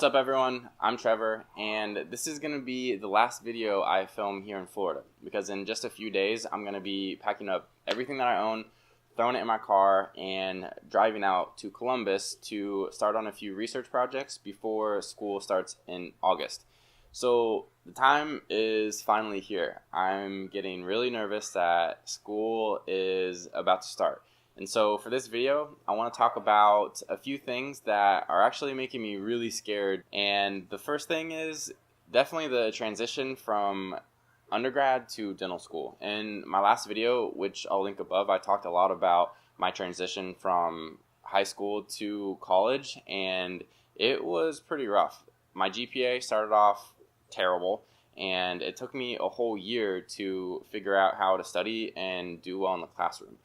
What's up, everyone? I'm Trevor, and this is going to be the last video I film here in Florida, because in just a few days I'm going to be packing up everything that I own, throwing it in my car, and driving out to Columbus to start on a few research projects before school starts in August. So the time is finally here. I'm getting really nervous that school is about to start. And so for this video, I want to talk about a few things that are actually making me really scared. And the first thing is definitely the transition from undergrad to dental school. In my last video, which I'll link above, I talked a lot about my transition from high school to college, and it was pretty rough. My GPA started off terrible, and it took me a whole year to figure out how to study and do well in the classroom.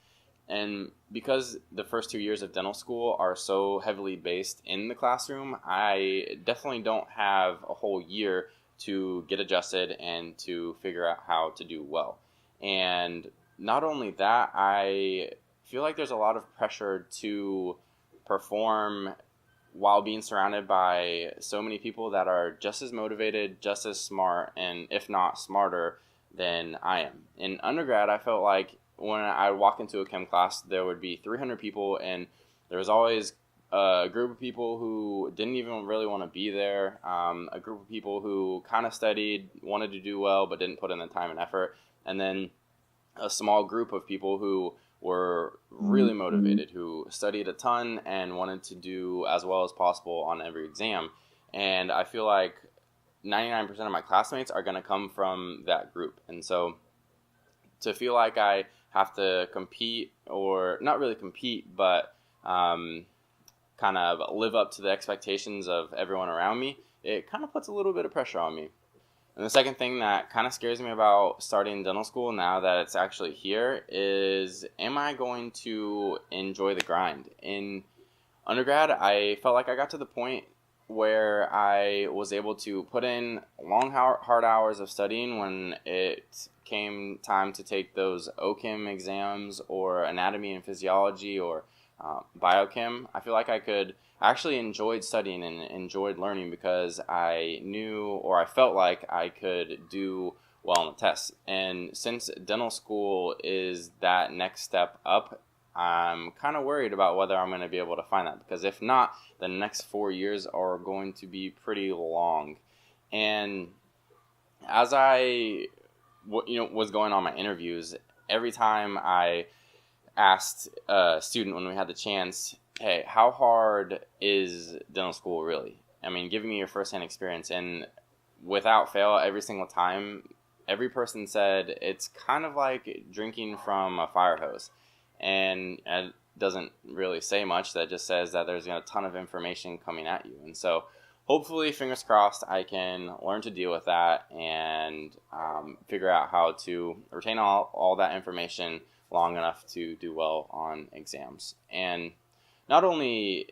And because the first 2 years of dental school are so heavily based in the classroom, I definitely don't have a whole year to get adjusted and to figure out how to do well. And not only that, I feel like there's a lot of pressure to perform while being surrounded by so many people that are just as motivated, just as smart, and if not smarter than I am. In undergrad, I felt like when I walk into a chem class, there would be 300 people, and there was always a group of people who didn't even really want to be there, a group of people who kind of studied, wanted to do well, but didn't put in the time and effort, and then a small group of people who were really motivated, who studied a ton and wanted to do as well as possible on every exam. And I feel like 99% of my classmates are going to come from that group. And so to feel like I have to compete, or not really compete, but kind of live up to the expectations of everyone around me, it kind of puts a little bit of pressure on me. And the second thing that kind of scares me about starting dental school now that it's actually here is, am I going to enjoy the grind? In undergrad, I felt like I got to the point where I was able to put in long, hard hours of studying when it came time to take those OChem exams or anatomy and physiology or biochem. I feel like I actually enjoyed studying and enjoyed learning because I knew, or I felt like I could do well on the tests. And since dental school is that next step up, I'm kind of worried about whether I'm going to be able to find that, because if not, the next 4 years are going to be pretty long. And as I was going on my interviews, every time I asked a student when we had the chance, hey, how hard is dental school really? I mean, give me your firsthand experience. And without fail, every single time, every person said it's kind of like drinking from a fire hose. And it doesn't really say much. That just says that there's a ton of information coming at you. And so hopefully, fingers crossed, I can learn to deal with that and figure out how to retain all that information long enough to do well on exams. And not only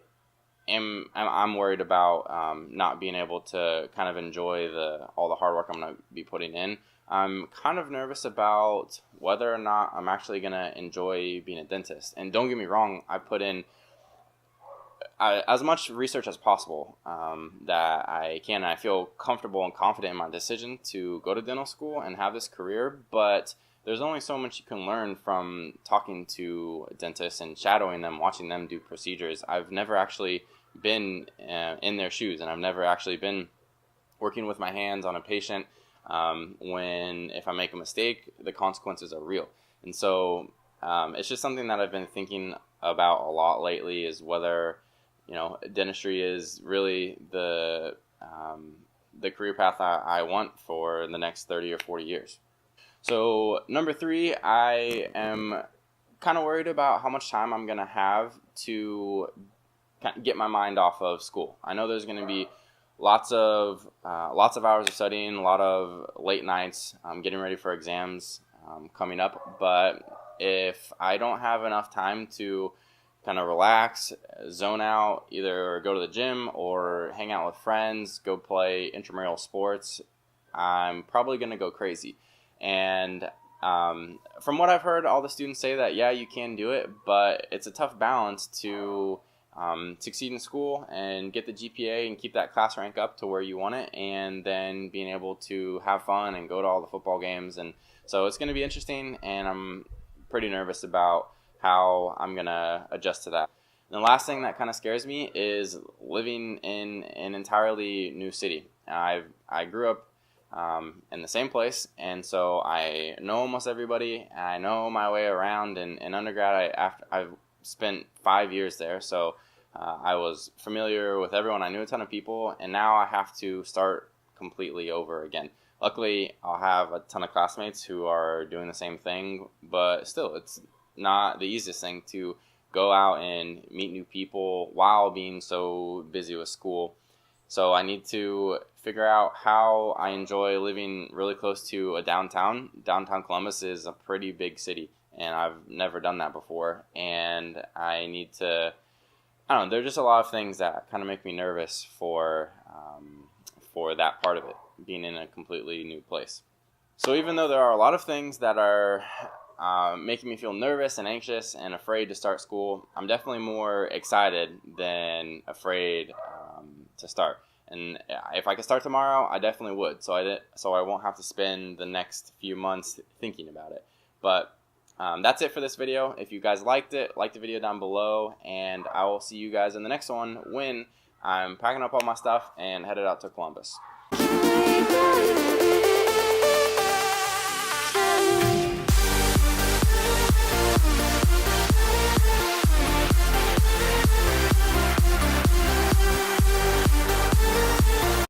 am I'm worried about not being able to kind of enjoy all the hard work I'm going to be putting in, I'm kind of nervous about whether or not I'm actually going to enjoy being a dentist. And don't get me wrong, I put in as much research as possible that I can. I feel comfortable and confident in my decision to go to dental school and have this career, but there's only so much you can learn from talking to dentists and shadowing them, watching them do procedures. I've never actually been in their shoes, and I've never actually been working with my hands on a patient when if I make a mistake, the consequences are real. And so it's just something that I've been thinking about a lot lately, is whether dentistry is really the career path I want for the next 30 or 40 years. So number 3, I am kind of worried about how much time I'm going to have to get my mind off of school. I know there's going to be lots of hours of studying, a lot of late nights, getting ready for exams coming up. But if I don't have enough time to kind of relax, zone out, either go to the gym or hang out with friends, go play intramural sports, I'm probably going to go crazy. And from what I've heard, all the students say that, yeah, you can do it, but it's a tough balance to succeed in school and get the GPA and keep that class rank up to where you want it, and then being able to have fun and go to all the football games. And so it's going to be interesting, and I'm pretty nervous about how I'm going to adjust to that. And the last thing that kind of scares me is living in an entirely new city. I grew up in the same place, and so I know almost everybody. I know my way around. In undergrad, I've spent 5 years there, so I was familiar with everyone. I knew a ton of people, and now I have to start completely over again. Luckily, I'll have a ton of classmates who are doing the same thing, but still, it's not the easiest thing to go out and meet new people while being so busy with school. So I need to figure out how I enjoy living really close to a downtown. Downtown Columbus is a pretty big city, and I've never done that before. And I need to, I don't know, there's just a lot of things that kind of make me nervous for that part of it, being in a completely new place. So even though there are a lot of things that are making me feel nervous and anxious and afraid to start school, I'm definitely more excited than afraid to start. And if I could start tomorrow, I definitely would. So I won't have to spend the next few months thinking about it. But that's it for this video. If you guys liked it, like the video down below, and I will see you guys in the next one when I'm packing up all my stuff and headed out to Columbus.